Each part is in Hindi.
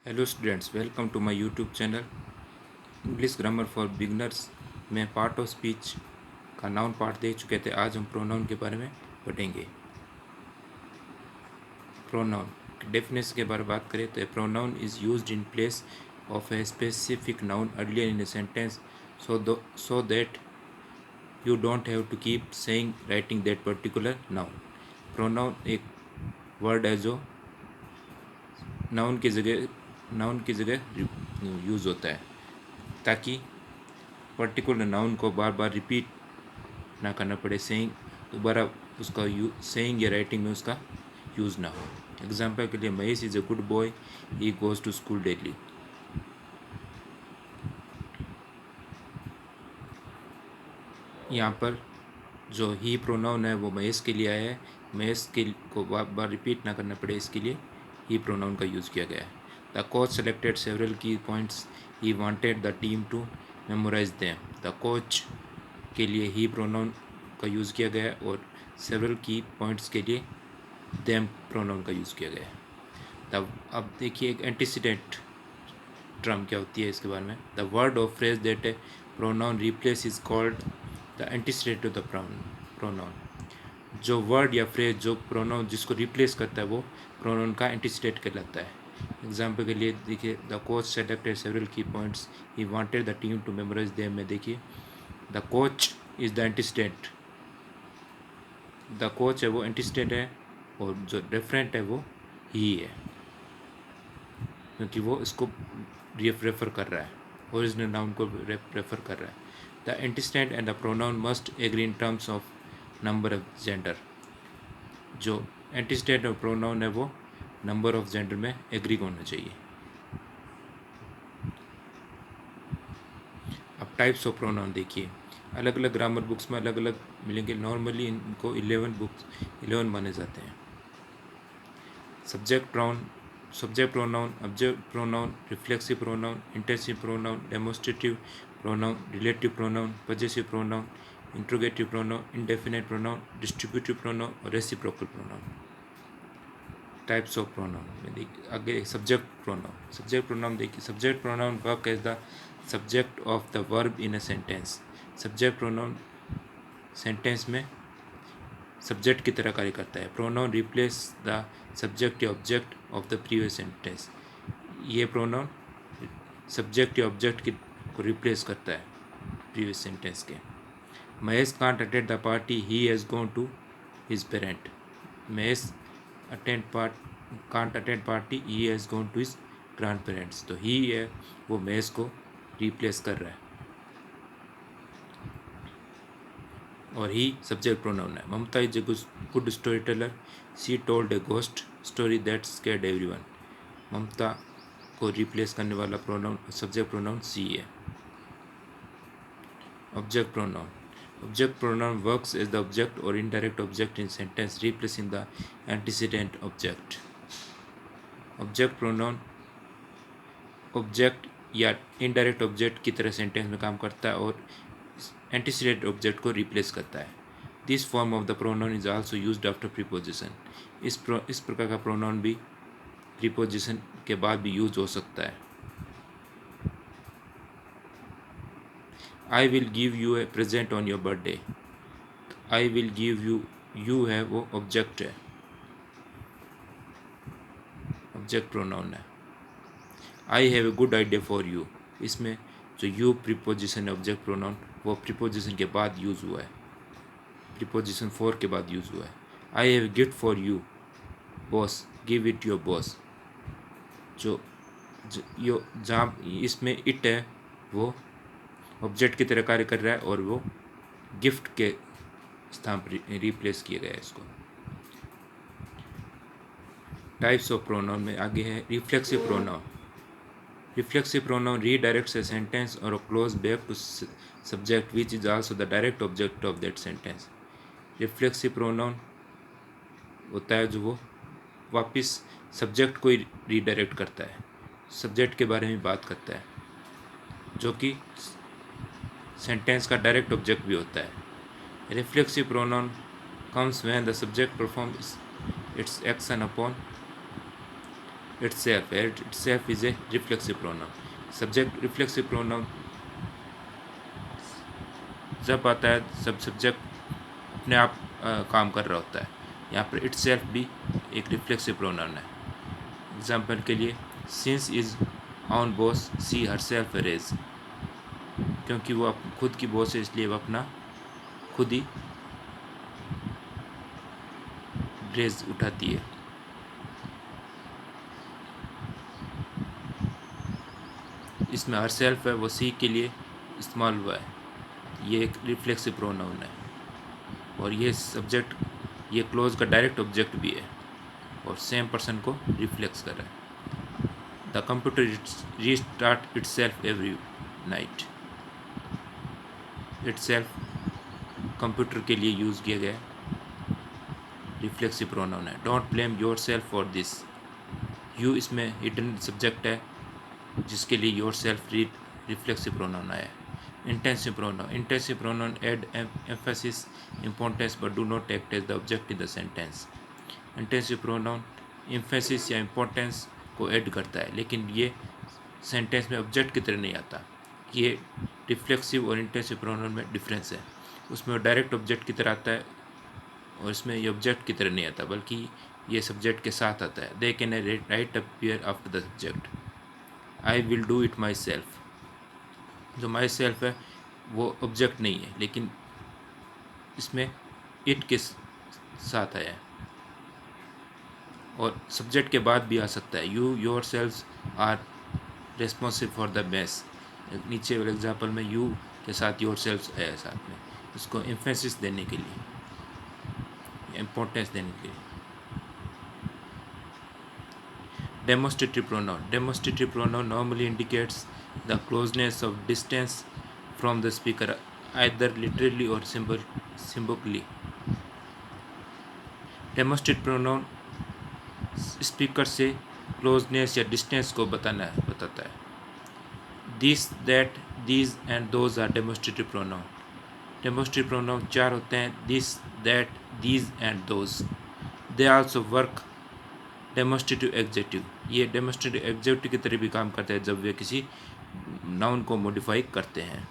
Hello students, welcome to my YouTube channel English grammar for beginners में पार्ट ऑफ स्पीच का नाउन पार्ट देख चुके थे। आज हम प्रोनाउन के बारे में पढ़ेंगे। प्रोनाउन डेफिनेशन के बारे में बात करें तो a pronoun is used in place of a specific noun earlier in a sentence so that you don't have to keep saying writing that particular noun. Pronoun एक वर्ड है जो नाउन की जगह यूज़ होता है ताकि पर्टिकुलर नाउन को बार बार रिपीट ना करना पड़े, सेइंग दोबारा उसका सेइंग या राइटिंग में उसका यूज़ ना हो। एग्जाम्पल के लिए, Mahesh is a good boy, he goes to school daily. यहाँ पर जो ही प्रोनाउन है वो महेश के लिए आया है। महेश के को बार बार रिपीट ना करना पड़े, इसके लिए ही प्रोनाउन का यूज़ किया गया है। The coach selected several key points, he wanted the team to memorise them. The coach के लिए ही प्रोनाउन का यूज़ किया गया है और सेवरल की पॉइंट्स के लिए देम प्रोनाउन का यूज़ किया गया है। तब अब देखिए एक एंटीसीडेंट टर्म क्या होती है इसके बारे में। द वर्ड और phrase that A pronoun replace is called the antecedent of the pronoun. जो वर्ड या फ्रेज जो प्रोनाउन जिसको रिप्लेस करता है वो प्रोनाउन का एंटीसीडेंट कहलाता है। एग्जाम्पल के लिए देखिए, the coach selected several key points, he wanted the team to memorise them में देखिए the coach is the antecedent. The coach है वो एंटीसीडेंट है और जो रेफरेंट है वो ही है, क्योंकि वो इसको रेफर कर रहा है, ओरिजिनल नाउन को रेफर कर रहा है। The antecedent and the pronoun must agree in terms of number of gender. जो एंटीसीडेंट और प्रोनाउन है वो नंबर ऑफ जेंडर में एग्री होना चाहिए। अब टाइप्स ऑफ प्रोनाउन देखिए, अलग अलग ग्रामर बुक्स में अलग अलग मिलेंगे। नॉर्मली इनको 11 माने जाते हैं। Subject pronoun, object pronoun, reflexive pronoun, intensive pronoun, demonstrative pronoun, relative pronoun, possessive pronoun, interrogative pronoun, indefinite pronoun, distributive pronoun और reciprocal pronoun. Types of pronoun में देखिए आगे सब्जेक्ट प्रोनाउन देखिए। Subject pronoun work as the subject of the verb in a sentence. Subject pronoun sentence में सब्जेक्ट की तरह कार्य करता है। प्रोनाउन रिप्लेस द सब्जेक्ट या object of the previous sentence. ये प्रोनाउन सब्जेक्ट या ऑब्जेक्ट को रिप्लेस करता है प्रीवियस सेंटेंस के। Mahesh can't attend the party, he has gone to his parent. Mahesh can't attend party, he has gone to his grand parents. तो ही है वो महेश को रिप्लेस कर रहा है और ही सब्जेक्ट प्रोनाउन है। Mamta is a good story teller, she told a ghost story that scared everyone. Mamta को रिप्लेस करने वाला प्रोनाउन सब्जेक्ट प्रोनाउन सी है। Object pronoun works as the object और indirect object in sentence, replacing the antecedent object. Object pronoun object या इनडायरेक्ट ऑब्जेक्ट की तरह सेंटेंस में काम करता है और एंटीसीडेंट ऑब्जेक्ट को रिप्लेस करता है। This form of the pronoun is also used after preposition. इस प्रकार का प्रोनाउन भी प्रीपोजिशन के बाद भी यूज हो सकता है। I will give U A present on your birthday. I will give you है वो ऑब्जेक्ट है, ऑब्जेक्ट प्रोनाउन है। I have a good idea for you, इसमें जो यू प्रीपोजिशन है ऑब्जेक्ट प्रोनाउन वो प्रीपोजिशन के बाद यूज़ हुआ है, प्रीपोजिशन फॉर के बाद यूज़ हुआ है। I have a gift for you boss, give it your boss. जो जहाँ इसमें इट है वो ऑब्जेक्ट की तरह कार्य कर रहा है और वो गिफ्ट के स्थान पर रिप्लेस किया गया है इसको। टाइप्स ऑफ प्रोनाउन में आगे है reflexive pronoun. Reflexive pronoun redirects a sentence और close back to subject which is also the direct object of that sentence. Reflexive pronoun होता है जो वो वापस सब्जेक्ट को ही रीडायरेक्ट करता है, सब्जेक्ट के बारे में बात करता है, जो कि सेंटेंस का डायरेक्ट ऑब्जेक्ट भी होता है। Reflexive pronoun comes when the subject performs its action upon itself है, itself is a reflexive pronoun. Subject reflexive pronoun जब आता है सब सब्जेक्ट अपने आप काम कर रहा होता है। यहाँ पर itself भी एक रिफ्लेक्सिव प्रोनाउन है। एग्जाम्पल के लिए since is on boss see herself raise, क्योंकि वो खुद की बॉस है इसलिए वो अपना खुद ही रेज उठाती है। इसमें हरसेल्फ है वो सी के लिए इस्तेमाल हुआ है, ये एक रिफ्लेक्सिव प्रोनाउन है। और ये सब्जेक्ट ये क्लोज का डायरेक्ट ऑब्जेक्ट भी है और सेम पर्सन को रिफ्लेक्स कर रहा है। The computer restart itself every night. Itself computer के लिए यूज़ किया गया रिफ्लेक्सिव प्रोनाउन है। Don't blame yourself for this. You इसमें हिडन सब्जेक्ट है जिसके लिए योर सेल्फ रिफ्लेक्सिव प्रोनाउन आया है। Intensive pronoun add emphasis importance but do not act as the object in the sentence. Intensive pronoun emphasis या इम्पोर्टेंस को ऐड करता है, लेकिन ये सेंटेंस में ऑब्जेक्ट की तरह नहीं आता। ये रिफ्लेक्सिव और इंटेंसिव प्रोनाउन में डिफरेंस है। उसमें डायरेक्ट ऑब्जेक्ट की तरह आता है और इसमें ये ऑब्जेक्ट की तरह नहीं आता, बल्कि ये सब्जेक्ट के साथ आता है। They can write appear after the subject. I will do it my self. जो माई सेल्फ है वो ऑब्जेक्ट नहीं है, लेकिन इसमें इट के साथ आया है और सब्जेक्ट के बाद भी आ सकता है। You yourselves are responsible for the mess. नीचे वाले एग्जाम्पल में यू के साथ योर सेल्व्स आया साथ में, इसको एम्फेसिस देने के लिए, इम्पोर्टेंस देने के लिए। Demonstrative pronoun normally indicates the closeness of distance from the speaker, either literally or symbolically. Demonstrative pronoun speaker से क्लोजनेस या डिस्टेंस को बताता है। This, that, these and those are demonstrative pronoun. Demonstrative pronoun 4 होते हैं, this, that, these and those. They also work demonstrative adjective. ये डेमोस्ट्रेटिव एग्जेक्टिव की तरह भी काम करते हैं जब वे किसी नाउन को मॉडिफाई करते हैं।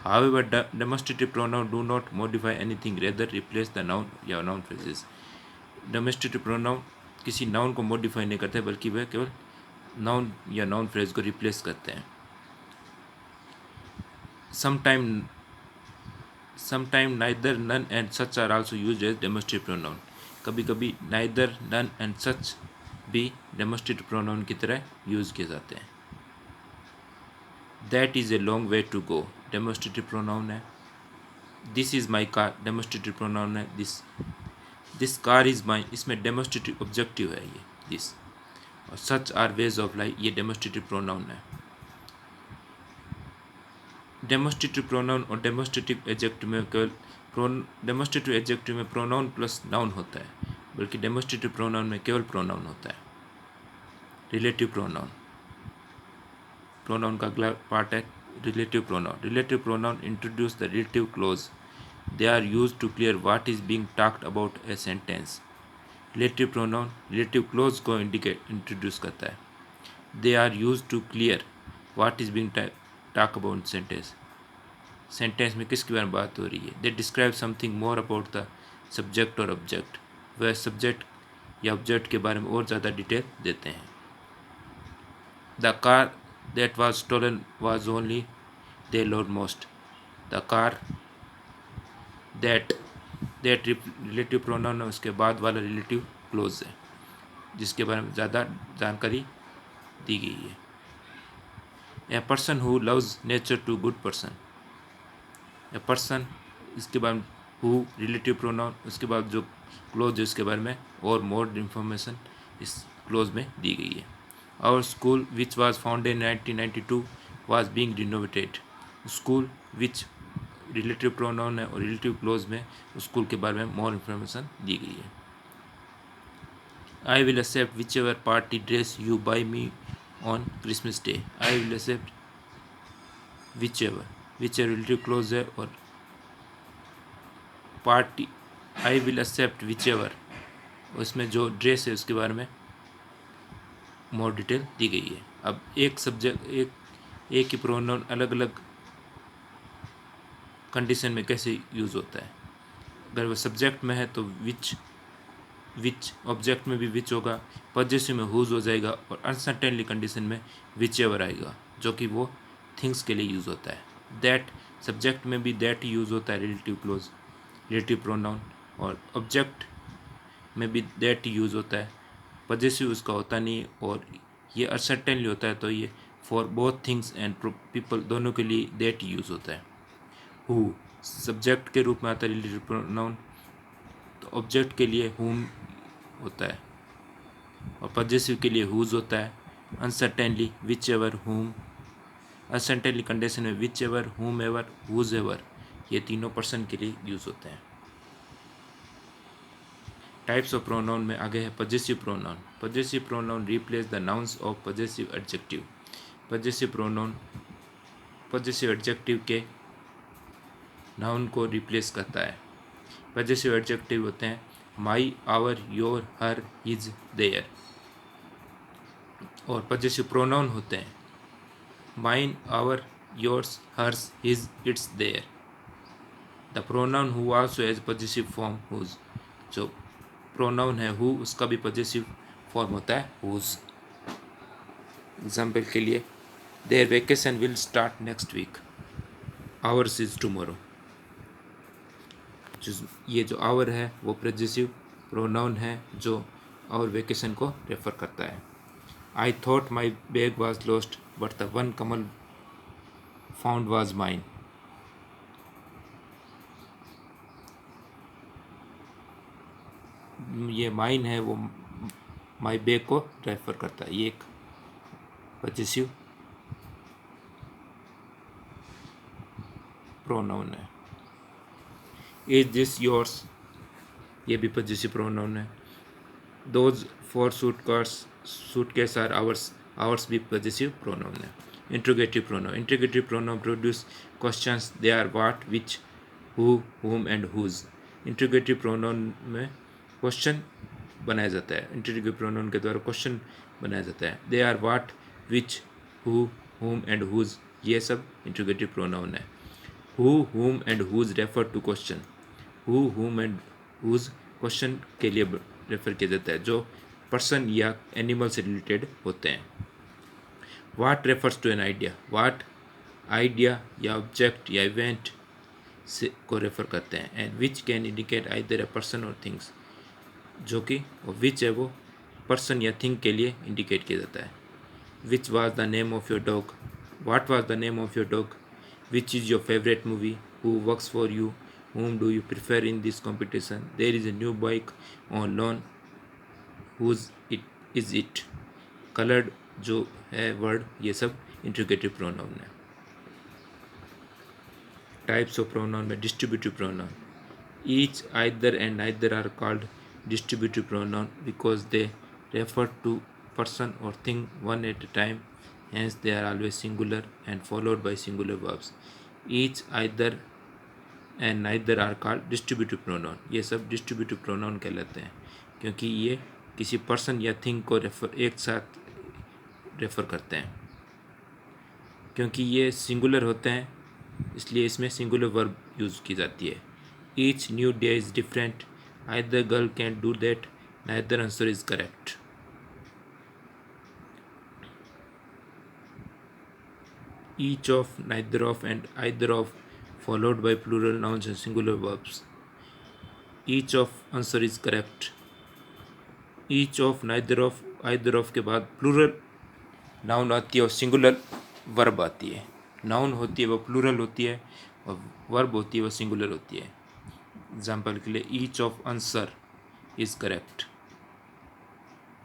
However demonstrative pronoun do not modify anything, rather replace the noun या नाउन फ्रेजेस। डेमोस्ट्रेटिव प्रोनाउन किसी नाउन को मॉडिफाई नहीं करते, बल्कि वे केवल नाउन या नाउन फ्रेज को रिप्लेस करते हैं। Sometime neither, none and such are also used as demonstrative pronoun. कभी कभी नाइदर, नन एंड सच भी डेमोस्ट्रेटिव प्रोनाउन की तरह यूज़ किए जाते हैं। That is a long way to go, demonstrative pronoun है। This is my car, demonstrative pronoun है। दिस कार इज़ माई, इसमें डेमोस्ट्रेटिव ऑब्जेक्टिव है ये दिस। और such are ways of life, ये डेमोस्ट्रेटिव प्रोनाउन है। डेमोस्ट्रेटिव प्रोनाउन और डेमोस्ट्रेटिव एडजेक्टिव में केवल डेमोस्ट्रेटिव एडजेक्टिव में प्रोनाउन प्लस नाउन होता है, बल्कि डेमोस्ट्रेटिव प्रोनाउन में केवल प्रोनाउन होता है। रिलेटिव प्रोनाउन का अगला पार्ट है relative pronoun introduce the relative clause. They are used to clear what is being talked about a sentence. Relative pronoun relative clause को इंट्रोड्यूस करता है। They are used to clear what is being talk about sentence में किसके बारे में बात हो रही है। They describe something more about the subject और ऑब्जेक्ट, वह सब्जेक्ट या ऑब्जेक्ट के बारे में और ज़्यादा डिटेल देते हैं। The car that was stolen was only the load most. The car that relative pronoun है, उसके बाद वाला रिलेटिव क्लोज है जिसके बारे में ज़्यादा जानकारी दी गई है। A person who loves nature to good person. A person, इसके बाद हु रिलेटिव प्रोनाउन, उसके बाद जो क्लोज है उसके बारे में और मोर इन्फॉर्मेशन इस क्लोज में दी गई है। Our school which was founded in 1992 was being renovated. School which relative pronoun है और रिलेटिव क्लोज में स्कूल के बारे में मोर इन्फॉर्मेशन दी गई है। I will accept whichever party dress you buy me on Christmas day. I will accept whichever relative clause है और party I will accept whichever, उसमें जो ड्रेस है उसके बारे में मोर डिटेल दी गई है। अब एक सब्जेक्ट एक ही प्रोनाउन अलग अलग कंडीशन में कैसे यूज़ होता है। अगर वो सब्जेक्ट में है तो विच, ऑब्जेक्ट में भी विच होगा, पॉजेसिव में हुज हो जाएगा, और अनसर्टेनली कंडीशन में विच एवर आएगा, जो कि वो थिंग्स के लिए यूज़ होता है। दैट, सब्जेक्ट में भी दैट यूज़ होता है, रिलेटिव क्लोज, रिलेटिव प्रोनाउन, और ऑब्जेक्ट में भी दैट यूज़ होता है, पॉजेसिव उसका होता नहीं, और ये अनसर्टेनली होता है, तो ये for both things and people दोनों के लिए दैट यूज़ होता है। हु सब्जेक्ट के रूप में आता है रिलेटिव प्रोनाउन, तो ऑब्जेक्ट के लिए हुम होता है, और पॉजेसिव के लिए हुज होता है। अनसर्टेनली विच एवर हुम, अनसर्टेनली कंडीशन में विच एवर, हुम एवर, हुज एवर, ये तीनों पर्सन के लिए यूज होते हैं। टाइप्स ऑफ प्रोनाउन में आगे है possessive pronoun. Possessive pronoun replace the nouns of possessive adjective. Possessive pronoun possessive adjective के नाउन को रिप्लेस करता है। पॉजेसिव एडजेक्टिव होते हैं my, our, your, her, his, their, और पॉजेसिव प्रोनाउन होते हैं mine, our, yours, hers, his, its, their. The pronoun who also has possessive form whose. जो प्रोनाउन है हु, उसका भी पॉजेसिव फॉर्म होता है हुज। एग्जाम्पल के लिए, their vacation will start next week, ours is tomorrow. ये जो आवर है वो पॉजेसिव प्रोनाउन है जो आवर वेकेशन को रेफर करता है। I thought my bag was lost but the one Kamal found was mine. ये माइन है वो माई बैग को रेफर करता है, ये एक पॉजेसिव प्रोनाउन है। इज दिस योर्स, ये भी पॉजेसिव प्रोनाउन है। Those four suitcase are ours, ours भी पॉजेसिव प्रोनाउन है। Interrogative pronoun, interrogative pronoun produce questions, they are what, which, who, whom and whose. Interrogative pronoun में क्वेश्चन बनाया जाता है, इंट्रोगेटिव प्रोनाउन के द्वारा क्वेश्चन बनाया जाता है। They are what, which, who, whom and whose, ये सब इंट्रोगेटिव प्रोनाउन है। Who, whom and whose refer to question. Who, whom and whose question के लिए रेफर किया जाता है, जो पर्सन या एनिमल से रिलेटेड होते हैं। What refers to an idea, what idea या ऑब्जेक्ट या इवेंट से को रेफर करते हैं। And which can indicate either a person और थिंग्स, जो कि विच है वो पर्सन या थिंग के लिए इंडिकेट किया जाता है। Which was the name of your dog, what was the name of your dog, which is your favourite movie, who works for you, whom do you prefer in this competition, there is a new bike on loan, whose it is it, colored जो है वर्ड, ये सब इंट्रोगेटिव प्रोनाउन है। टाइप्स ऑफ प्रोनाउन में distributive pronoun, each, either and neither are called distributive pronoun because they refer to person or thing one at a time, hence they are always singular and followed by singular verbs. Each, either and neither are called distributive pronoun, ये सब डिस्ट्रीब्यूटिव प्रोनाउन कहलाते हैं क्योंकि ये किसी पर्सन या थिंग को एक साथ रेफर करते हैं। क्योंकि ये सिंगुलर होते हैं इसलिए इसमें सिंगुलर वर्ब यूज़ की जाती है। Each new day is different, either girl can do that, neither answer is correct. Each of, neither of and either of followed by plural nouns and singular verbs. Each of answer is correct. Each of, neither of, either of के बाद plural noun आती है और singular verb आती है। noun होती है वो plural होती है और verb होती है वो singular होती है। एग्जाम्पल के लिए each of answer is correct,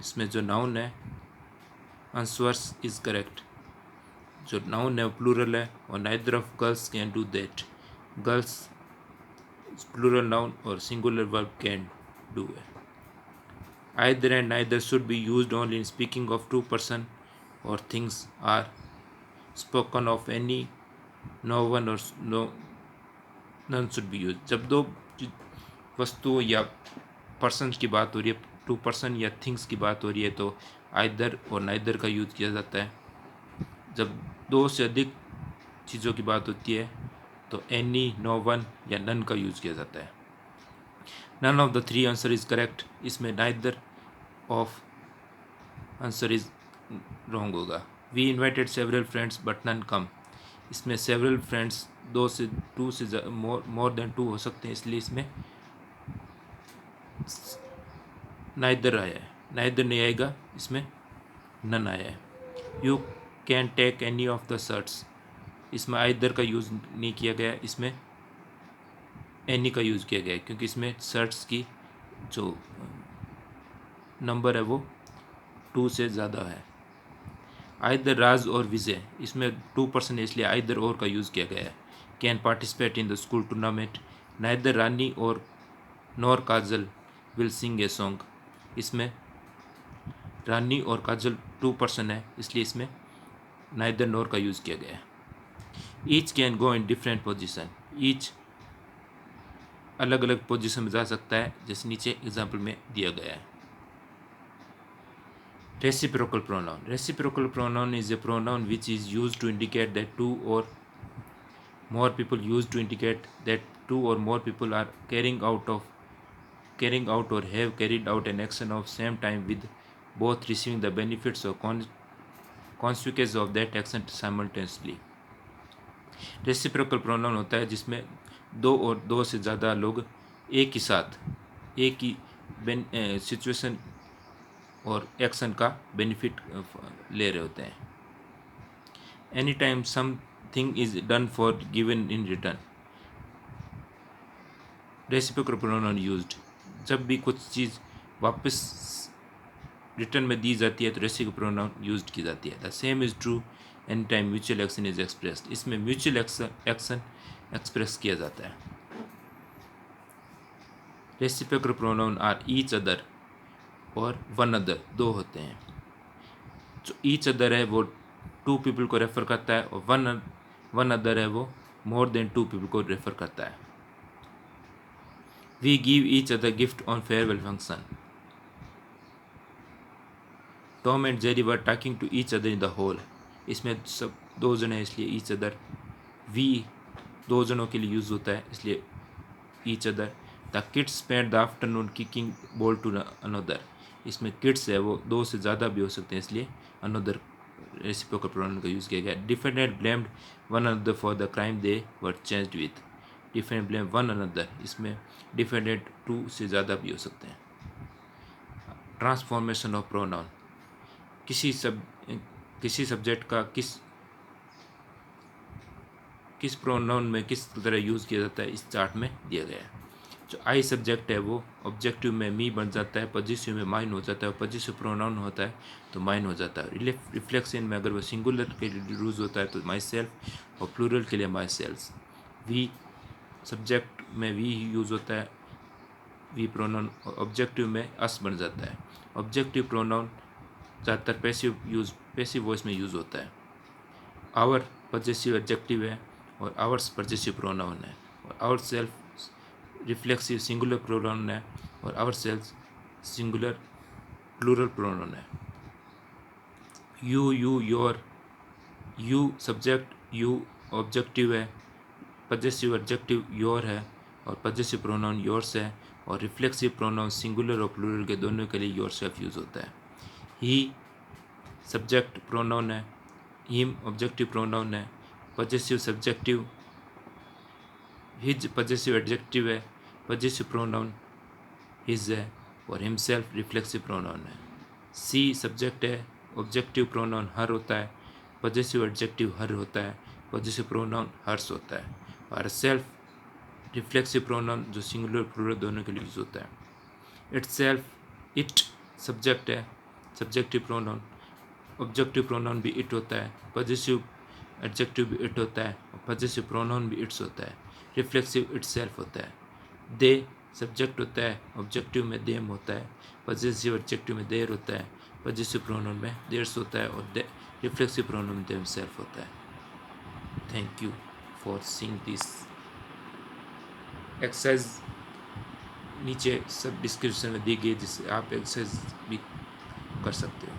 इसमें जो noun है answers is correct, जो noun है वो plural है, और neither of girls can do that, girls plural noun और सिंगुलर वर्ब कैन डू है। Either and neither should be used only in speaking of two person और things are spoken of any, no one और no none should be use. जब दो वस्तुओं या पर्सन की बात हो रही है, टू पर्सन या थिंग्स की बात हो रही है, तो आइदर और नाइदर का यूज़ किया जाता है। जब दो से अधिक चीज़ों की बात होती है तो एनी, नो वन या नन का यूज़ किया जाता है। None of the three answer is correct, इसमें neither of answer is wrong होगा। We invited several friends but none come, इसमें सेवरल फ्रेंड्स टू से मोर देन टू हो सकते हैं, इसलिए इसमें नाइदर आया है, नाइदर नहीं आएगा, इसमें नन आया है। You can take any of the shirts, इसमें आइदर का यूज़ नहीं किया गया, इसमें एनी का यूज़ किया गया है क्योंकि इसमें शर्ट्स की जो नंबर है वो 2 से ज़्यादा है। आइदर राज और विजय, इसमें 2% है इसलिए आइदर और का यूज़ किया गया है। Can participate in the school tournament, neither Rani और nor Kajal will sing a song, इसमें रानी और काजल 2% है इसलिए इसमें नाइदर नॉर का यूज़ किया गया है। Each can go in different position, each अलग अलग पोजिशन में जा सकता है जैसे नीचे एग्जाम्पल में दिया गया है। Reciprocal pronoun. Reciprocal pronoun is a pronoun which is used to indicate that two or more people use to indicate that two or more people are carrying out or have carried out an action of same time with both receiving the benefits or consequences of that action simultaneously. Reciprocal pronoun होता है जिसमें दो और दो से ज़्यादा लोग एक ही साथ एक ही सिचुएशन और एक्शन का बेनिफिट ले रहे होते हैं। Any time something is done for given in return, reciprocal pronoun used, जब भी कुछ चीज़ वापस रिटर्न में दी जाती है तो रेसिप्रोकल प्रोनाउन यूज्ड की जाती है। The same is true any time mutual action is expressed, इसमें म्यूचुअल एक्शन एक्सप्रेस किया जाता है। Reciprocal pronoun are each other और वन अदर, दो होते हैं। जो ईच अदर है वो 2 पीपल को रेफर करता है और वन अदर है वो मोर देन 2 पीपल को रेफर करता है। We give each other gift on farewell function, Tom and Jerry were talking to each other in the hall, इसमें सब दो जने हैं इसलिए ईच अदर। वी दो जनों के लिए यूज़ होता है इसलिए each other. The kids spend the afternoon kicking ball to another, इसमें किड्स है वो दो से ज़्यादा भी हो सकते हैं इसलिए अनदर रेसिप्रोकल प्रोनाउन का यूज़ किया गया। Defendant blamed one another for the crime they were charged with, defendant blame one another, इसमें डिफेंडेंट 2 से ज़्यादा भी हो सकते हैं। ट्रांसफॉर्मेशन ऑफ प्रोनाउन, किसी सब्जेक्ट का किस प्रोनाउन में किस तरह यूज़ किया जाता है इस चार्ट में दिया गया है। जो आई सब्जेक्ट है वो ऑब्जेक्टिव में मी बन जाता है, पॉजिटिव में माइन हो जाता है, और पॉजिटिव प्रोनाउन होता है तो माइन हो जाता है। रिफ्लेक्शन में अगर वो सिंगुलर के लिए यूज़ होता है तो माई सेल्फ, और प्लूरल के लिए माई सेल्स। वी सब्जेक्ट में वी ही यूज़ होता है, वी प्रोनाउन ऑब्जेक्टिव में अस बन जाता है। ऑब्जेक्टिव प्रोनाउन ज़्यादातर पैसिव वॉइस में यूज़ होता है। आवर पॉजेसिव एडजेक्टिव है और आवर्स पॉजेसिव प्रोनाउन है, और ourself reflexive singular pronoun है और ourself singular plural pronoun है। You your, you subject, you objective है, पॉजेसिव एडजेक्टिव योर है और पॉजेसिव प्रोनाउन योर्स है, और रिफ्लेक्सिव प्रोनाउन सिंगुलर और प्लूरल के दोनों के लिए योर सेल्फ यूज़ होता है। ही सब्जेक्ट प्रोनाउन है, हिम ऑब्जेक्टिव प्रोनाउन है, possessive subjective his possessive adjective है, पॉजेसिव प्रोनाउन हिज है, और हिमसेल्फ रिफ्लेक्सिव प्रोनाउन है। सी सब्जेक्ट है, ऑब्जेक्टिव प्रोनाउन हर होता है, पॉजेसिव एडजेक्टिव हर होता है, पॉजेसिव प्रोनाउन हर्स होता है, और सेल्फ रिफ्लेक्सिव प्रोनाउन जो सिंगुलर प्लूरल दोनों के लिए यूज होता है। इट सब्जेक्ट है, सब्जेक्टिव प्रोनाउन, ऑब्जेक्टिव प्रोनाउन भी इट होता है, पॉजेसिव एडजेक्टिव भी इट होता है, और पॉजेसिव प्रोनाउन भी इट्स होता है। रिफ्लेक्सिव इट सेल्फ होता है। दे सब्जेक्ट होता है, ऑब्जेक्टिव में देम होता है, पॉजेसिव एडजेक्टिव में देर होता है, पॉजेसिव प्रोनाउन में देयर्स होता है, और रिफ्लेक्सिव प्रोनाउन में देम सेल्फ होता है। Thank you for seeing this exercise, नीचे सब डिस्क्रिप्शन में दी गई जिससे आप एक्सरसाइज भी कर सकते हो।